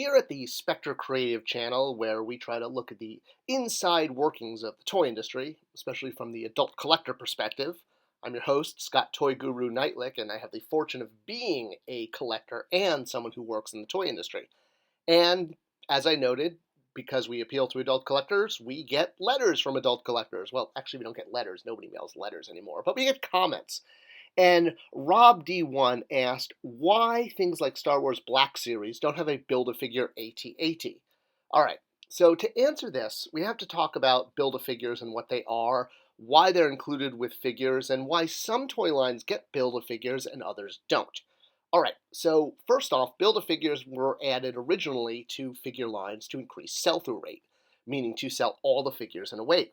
Here at the Spectre Creative channel, where we try to look at the inside workings of the toy industry, especially from the adult collector perspective, I'm your host, Scott Toy Guru Nightlick, and I have the fortune of being a collector and someone who works in the toy industry. And as I noted, because we appeal to adult collectors, we get letters from adult collectors. Well, actually, we don't get letters. Nobody mails letters anymore, but we get comments. And Rob D1 asked why things like Star Wars Black Series don't have a Build-A-Figure AT-AT. All right, so to answer this, we have to talk about Build-A-Figures and what they are, why they're included with figures, and why some toy lines get Build-A-Figures and others don't. All right, so first off, Build-A-Figures were added originally to figure lines to increase sell-through rate, meaning to sell all the figures in a wave.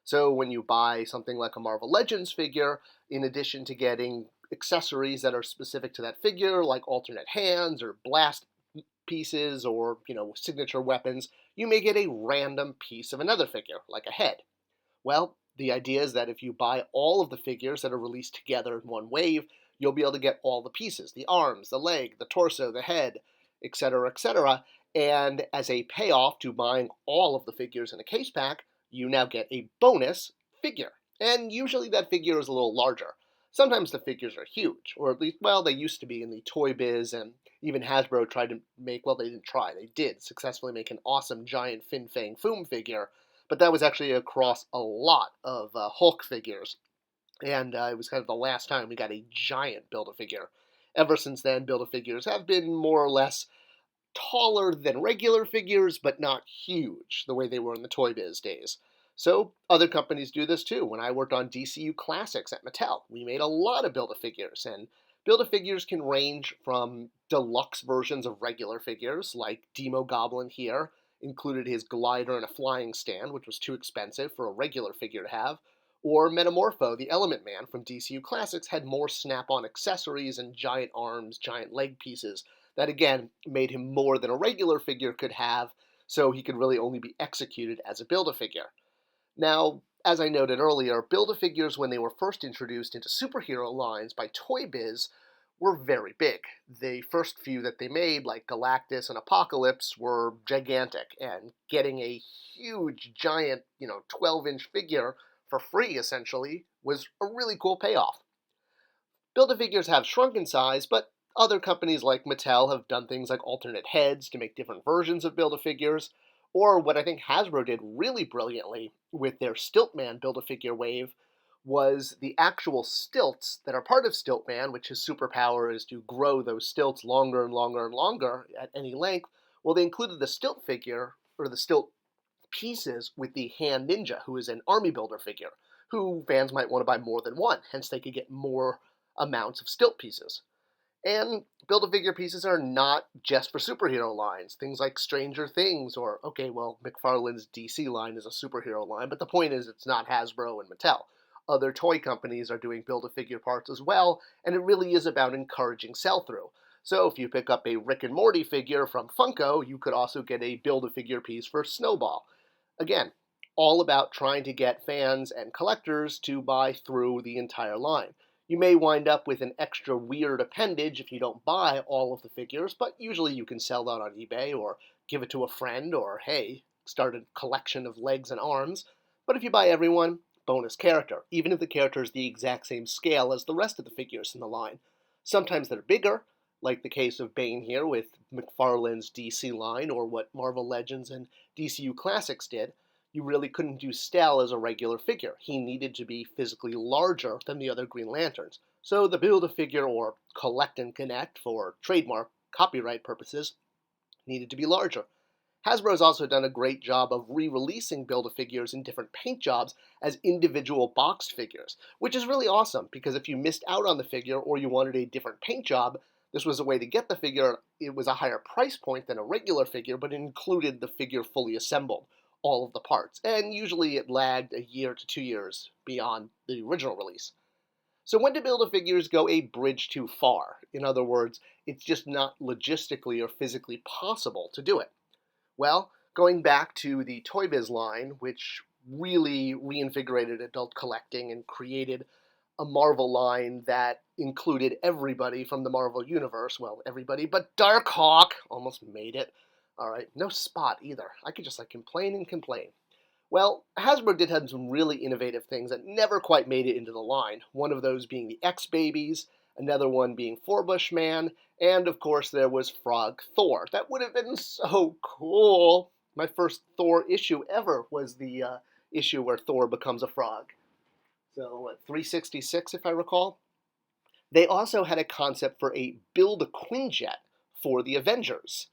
So when you buy something like a Marvel Legends figure, in addition to getting accessories that are specific to that figure, like alternate hands or blast pieces or, signature weapons, you may get a random piece of another figure, like a head. Well, the idea is that if you buy all of the figures that are released together in one wave, you'll be able to get all the pieces, the arms, the leg, the torso, the head, etc., etc. And as a payoff to buying all of the figures in a case pack, you now get a bonus figure. And usually that figure is a little larger. Sometimes the figures are huge, or at least, well, they used to be in the Toy Biz, and even Hasbro tried to make, well, they didn't try, they did successfully make an awesome giant Fin Fang Foom figure, but that was actually across a lot of Hulk figures. And it was kind of the last time we got a giant Build-A-Figure. Ever since then, Build-A-Figures have been more or less taller than regular figures, but not huge, the way they were in the Toy Biz days. So other companies do this too. When I worked on DCU Classics at Mattel, we made a lot of Build-A-Figures, and Build-A-Figures can range from deluxe versions of regular figures, like Demo Goblin here, included his glider and a flying stand, which was too expensive for a regular figure to have, or Metamorpho, the Element Man from DCU Classics, had more snap-on accessories and giant arms, giant leg pieces, that again made him more than a regular figure could have, so he could really only be executed as a Build-A-Figure. Now, as I noted earlier, Build-A-Figures, when they were first introduced into superhero lines by Toy Biz, were very big. The first few that they made, like Galactus and Apocalypse, were gigantic, and getting a huge, giant, 12-inch figure for free, essentially, was a really cool payoff. Build-A-Figures have shrunk in size, but other companies like Mattel have done things like alternate heads to make different versions of Build-A-Figures, or what I think Hasbro did really brilliantly with their Stiltman Build-A-Figure wave was the actual stilts that are part of Stiltman, which his superpower is to grow those stilts longer and longer and longer at any length. Well, they included the stilt figure, or the stilt pieces, with the Hand Ninja, who is an army builder figure, who fans might want to buy more than one, hence they could get more amounts of stilt pieces. And Build-A-Figure pieces are not just for superhero lines. Things like Stranger Things, or, okay, well, McFarlane's DC line is a superhero line, but the point is it's not Hasbro and Mattel. Other toy companies are doing Build-A-Figure parts as well, and it really is about encouraging sell-through. So if you pick up a Rick and Morty figure from Funko, you could also get a Build-A-Figure piece for Snowball. Again, all about trying to get fans and collectors to buy through the entire line. You may wind up with an extra weird appendage if you don't buy all of the figures, but usually you can sell that on eBay or give it to a friend or, hey, start a collection of legs and arms. But if you buy everyone, bonus character, even if the character is the exact same scale as the rest of the figures in the line. Sometimes they're bigger, like the case of Bane here with McFarlane's DC line, or what Marvel Legends and DCU Classics did. You really couldn't do Stel as a regular figure. He needed to be physically larger than the other Green Lanterns. So the Build-A-Figure, or Collect and Connect for trademark copyright purposes, needed to be larger. Hasbro has also done a great job of re-releasing Build-A-Figures in different paint jobs as individual boxed figures, which is really awesome because if you missed out on the figure or you wanted a different paint job, this was a way to get the figure. It was a higher price point than a regular figure, but it included the figure fully assembled, all of the parts, and usually it lagged a year to 2 years beyond the original release. So when do Build-A-Figures go a bridge too far? In other words, it's just not logistically or physically possible to do it. Well, going back to the Toy Biz line, which really reinvigorated adult collecting and created a Marvel line that included everybody from the Marvel Universe, well, everybody but Darkhawk, almost made it, All right, no Spot either. I could just like complain and complain. Well, Hasbro did have some really innovative things that never quite made it into the line. One of those being the X-Babies, another one being Forbush Man, and of course there was Frog Thor. That would have been so cool. My first Thor issue ever was the issue where Thor becomes a frog. So, 366 if I recall. They also had a concept for a Build a Quinjet for the Avengers.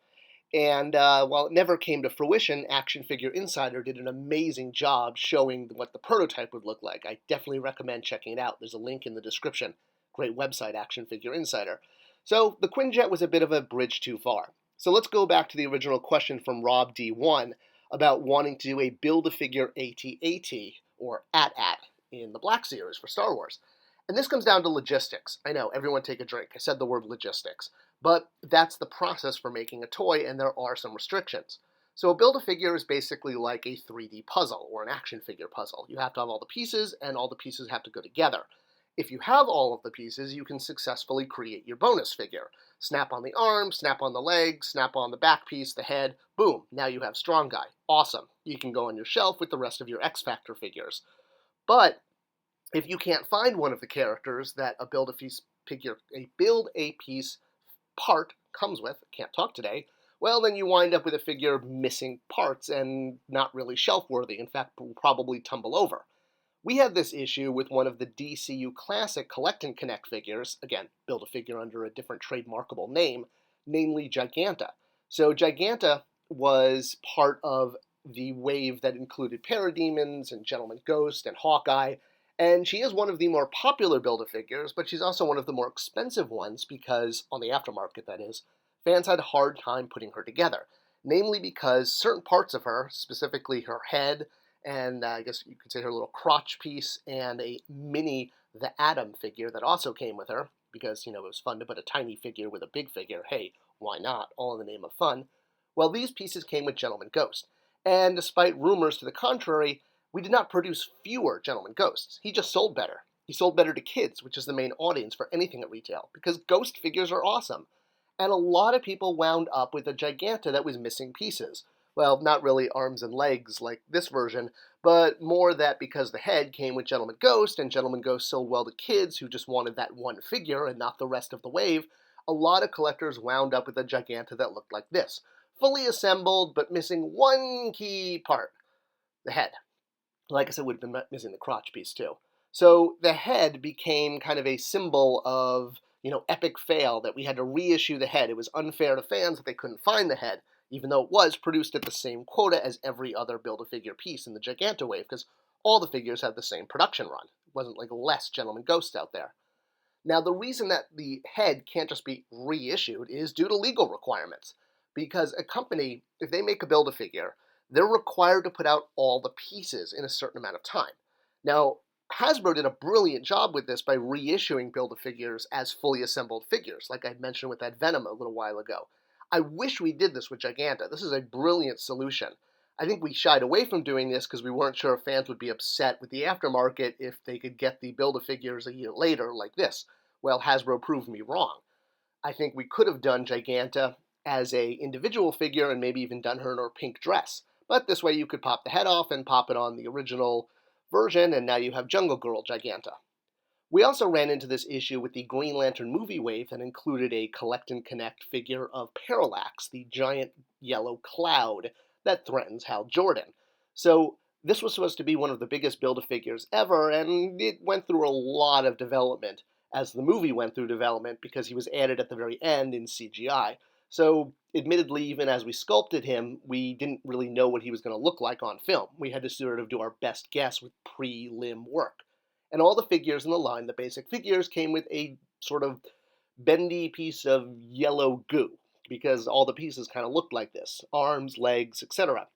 And while it never came to fruition, Action Figure Insider did an amazing job showing what the prototype would look like. I definitely recommend checking it out. There's a link in the description. Great website, Action Figure Insider. So the Quinjet was a bit of a bridge too far. So let's go back to the original question from Rob D1 about wanting to do a Build-A-Figure AT-AT, or AT-AT, in the Black Series for Star Wars. And this comes down to logistics. I know, everyone take a drink. I said the word logistics. But that's the process for making a toy, and there are some restrictions. So a Build-A-Figure is basically like a 3D puzzle, or an action figure puzzle. You have to have all the pieces, and all the pieces have to go together. If you have all of the pieces, you can successfully create your bonus figure. Snap on the arm, snap on the leg, snap on the back piece, the head, boom, now you have Strong Guy. Awesome. You can go on your shelf with the rest of your X-Factor figures. But if you can't find one of the characters that a Build-A-Piece part comes with, can't talk today, well, then you wind up with a figure missing parts and not really shelf-worthy. In fact, will probably tumble over. We had this issue with one of the DCU Classic Collect and Connect figures, again, build a figure under a different trademarkable name, namely Giganta. So Giganta was part of the wave that included Parademons and Gentleman Ghost and Hawkeye, and she is one of the more popular Build-A-Figures, but she's also one of the more expensive ones because, on the aftermarket that is, fans had a hard time putting her together. Namely because certain parts of her, specifically her head, and I guess you could say her little crotch piece, and a mini The Atom figure that also came with her, because, it was fun to put a tiny figure with a big figure. Hey, why not? All in the name of fun. Well, these pieces came with Gentleman Ghost. And despite rumors to the contrary, we did not produce fewer Gentleman Ghosts. He just sold better. He sold better to kids, which is the main audience for anything at retail, because Ghost figures are awesome. And a lot of people wound up with a Giganta that was missing pieces. Well, not really arms and legs like this version, but more that because the head came with Gentleman Ghost, and Gentleman Ghost sold well to kids who just wanted that one figure and not the rest of the wave, a lot of collectors wound up with a Giganta that looked like this. Fully assembled, but missing one key part. The head. Like I said, would have been missing the crotch piece too. So the head became kind of a symbol of, epic fail, that we had to reissue the head. It was unfair to fans that they couldn't find the head, even though it was produced at the same quota as every other Build-A-Figure piece in the Giganta wave, because all the figures had the same production run. It wasn't like less Gentleman Ghosts out there. Now, the reason that the head can't just be reissued is due to legal requirements, because a company, if they make a Build-A-Figure, they're required to put out all the pieces in a certain amount of time. Now, Hasbro did a brilliant job with this by reissuing Build-A-Figures as fully assembled figures, like I mentioned with that Venom a little while ago. I wish we did this with Giganta. This is a brilliant solution. I think we shied away from doing this because we weren't sure if fans would be upset with the aftermarket if they could get the Build-A-Figures a year later like this. Well, Hasbro proved me wrong. I think we could have done Giganta as a individual figure and maybe even done her in her pink dress. But this way you could pop the head off and pop it on the original version, and now you have Jungle Girl Giganta. We also ran into this issue with the Green Lantern movie wave that included a Collect and Connect figure of Parallax, the giant yellow cloud that threatens Hal Jordan. So this was supposed to be one of the biggest Build-A-Figures ever, and it went through a lot of development as the movie went through development because he was added at the very end in CGI. So, admittedly, even as we sculpted him, we didn't really know what he was going to look like on film. We had to sort of do our best guess with pre-limb work. And all the figures in the line, the basic figures, came with a sort of bendy piece of yellow goo, because all the pieces kind of looked like this. Arms, legs, etc.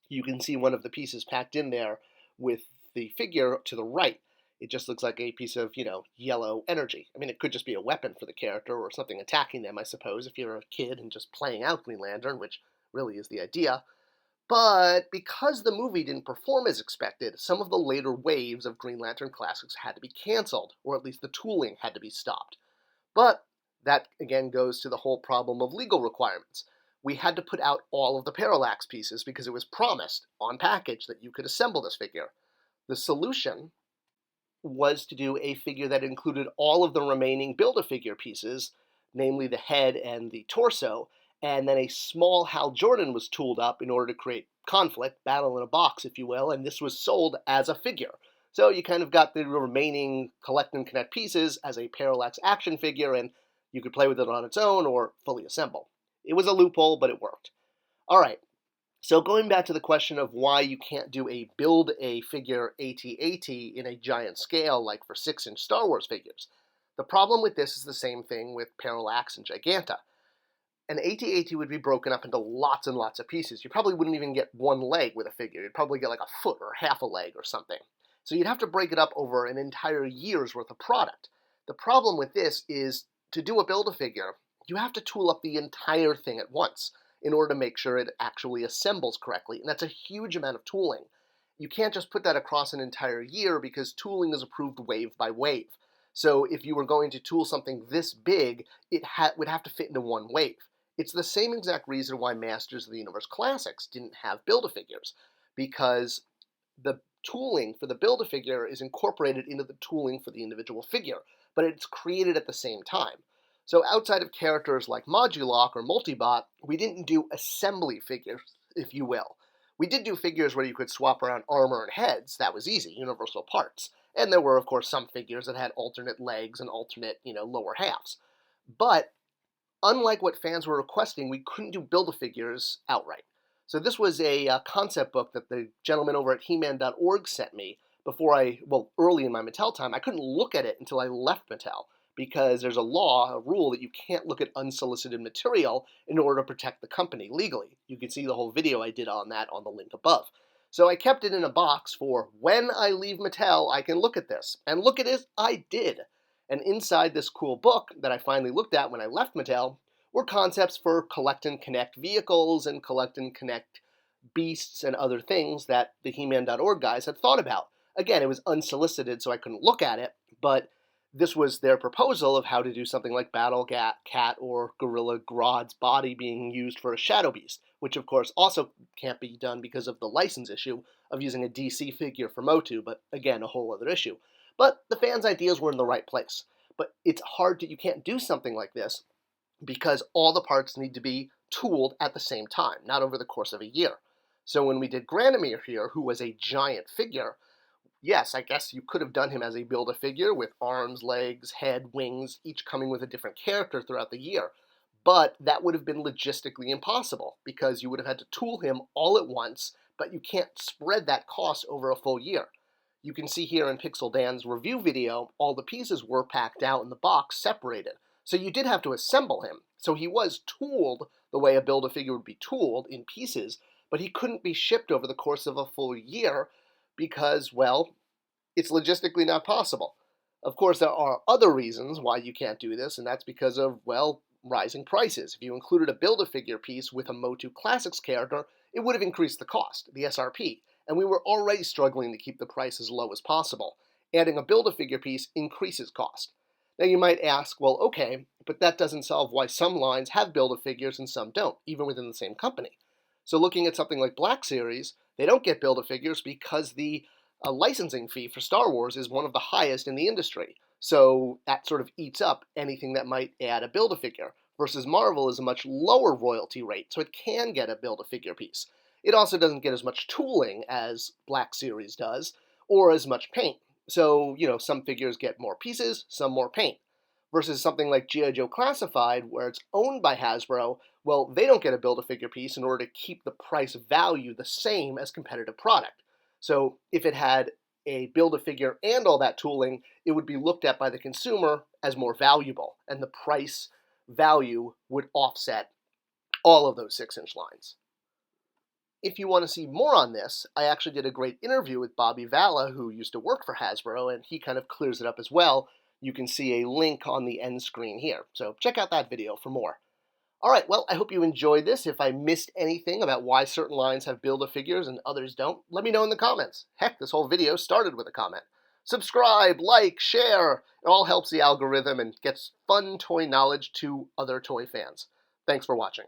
You can see one of the pieces packed in there with the figure to the right. It just looks like a piece of, yellow energy. I mean, it could just be a weapon for the character or something attacking them, I suppose, if you're a kid and just playing out Green Lantern, which really is the idea. But because the movie didn't perform as expected, some of the later waves of Green Lantern classics had to be canceled, or at least the tooling had to be stopped. But that, again, goes to the whole problem of legal requirements. we had to put out all of the Parallax pieces because it was promised on package that you could assemble this figure. The solution was to do a figure that included all of the remaining Build-A-Figure pieces, namely the head and the torso, and then a small Hal Jordan was tooled up in order to create conflict, battle in a box, if you will, and this was sold as a figure. So you kind of got the remaining collect and connect pieces as a Parallax action figure, and you could play with it on its own or fully assemble. It was a loophole, but it worked. All right, so going back to the question of why you can't do a Build-A-Figure AT-AT in a giant scale like for 6-inch Star Wars figures, the problem with this is the same thing with Parallax and Giganta. An AT-AT would be broken up into lots and lots of pieces. You probably wouldn't even get one leg with a figure. You'd probably get like a foot or half a leg or something. So you'd have to break it up over an entire year's worth of product. The problem with this is to do a Build-A-Figure, you have to tool up the entire thing at once in order to make sure it actually assembles correctly, and that's a huge amount of tooling. You can't just put that across an entire year because tooling is approved wave by wave. So if you were going to tool something this big, it would have to fit into one wave. It's the same exact reason why Masters of the Universe Classics didn't have Build-A-Figures, because the tooling for the Build-A-Figure is incorporated into the tooling for the individual figure, but it's created at the same time. So outside of characters like Modulock or Multibot, we didn't do assembly figures, if you will. We did do figures where you could swap around armor and heads. That was easy, universal parts. And there were, of course, some figures that had alternate legs and alternate, lower halves. But unlike what fans were requesting, we couldn't do Build-A-Figures outright. So this was a concept book that the gentleman over at He-Man.org sent me early in my Mattel time. I couldn't look at it until I left Mattel, because there's a rule that you can't look at unsolicited material in order to protect the company legally. You can see the whole video I did on that on the link above. So I kept it in a box for when I leave Mattel, I can look at this. And look at it, I did. And inside this cool book that I finally looked at when I left Mattel were concepts for collect and connect vehicles and collect and connect beasts and other things that the He-Man.org guys had thought about. Again, it was unsolicited, so I couldn't look at it, but this was their proposal of how to do something like Battle Cat or Gorilla Grodd's body being used for a Shadow Beast, which of course also can't be done because of the license issue of using a DC figure for Motu, but again, a whole other issue. But the fans' ideas were in the right place. But it's hard you can't do something like this because all the parts need to be tooled at the same time, not over the course of a year. So when we did Granomir here, who was a giant figure, yes, I guess you could have done him as a Build-A-Figure with arms, legs, head, wings, each coming with a different character throughout the year. But that would have been logistically impossible because you would have had to tool him all at once, but you can't spread that cost over a full year. You can see here in Pixel Dan's review video, all the pieces were packed out in the box, separated. So you did have to assemble him. So he was tooled the way a Build-A-Figure would be tooled in pieces, but he couldn't be shipped over the course of a full year because, well, it's logistically not possible. Of course, there are other reasons why you can't do this, and that's because of, well, rising prices. If you included a Build-A-Figure piece with a Motu Classics character, it would have increased the cost, the SRP, and we were already struggling to keep the price as low as possible. Adding a Build-A-Figure piece increases cost. Now you might ask, well, okay, but that doesn't solve why some lines have Build-A-Figures and some don't, even within the same company. So looking at something like Black Series, they don't get Build-A-Figures because the licensing fee for Star Wars is one of the highest in the industry. So that sort of eats up anything that might add a Build-A-Figure, versus Marvel is a much lower royalty rate, so it can get a Build-A-Figure piece. It also doesn't get as much tooling as Black Series does, or as much paint. So, some figures get more pieces, some more paint. Versus something like G.I. Joe Classified, where it's owned by Hasbro, well, they don't get a Build-A-Figure piece in order to keep the price value the same as competitive product. So if it had a Build-A-Figure and all that tooling, it would be looked at by the consumer as more valuable, and the price value would offset all of those 6-inch lines. If you want to see more on this, I actually did a great interview with Bobby Valla, who used to work for Hasbro, and he kind of clears it up as well. You can see a link on the end screen here, so check out that video for more. Alright, well, I hope you enjoyed this. If I missed anything about why certain lines have Build-A-Figures and others don't, let me know in the comments. Heck, this whole video started with a comment. Subscribe, like, share. It all helps the algorithm and gets fun toy knowledge to other toy fans. Thanks for watching.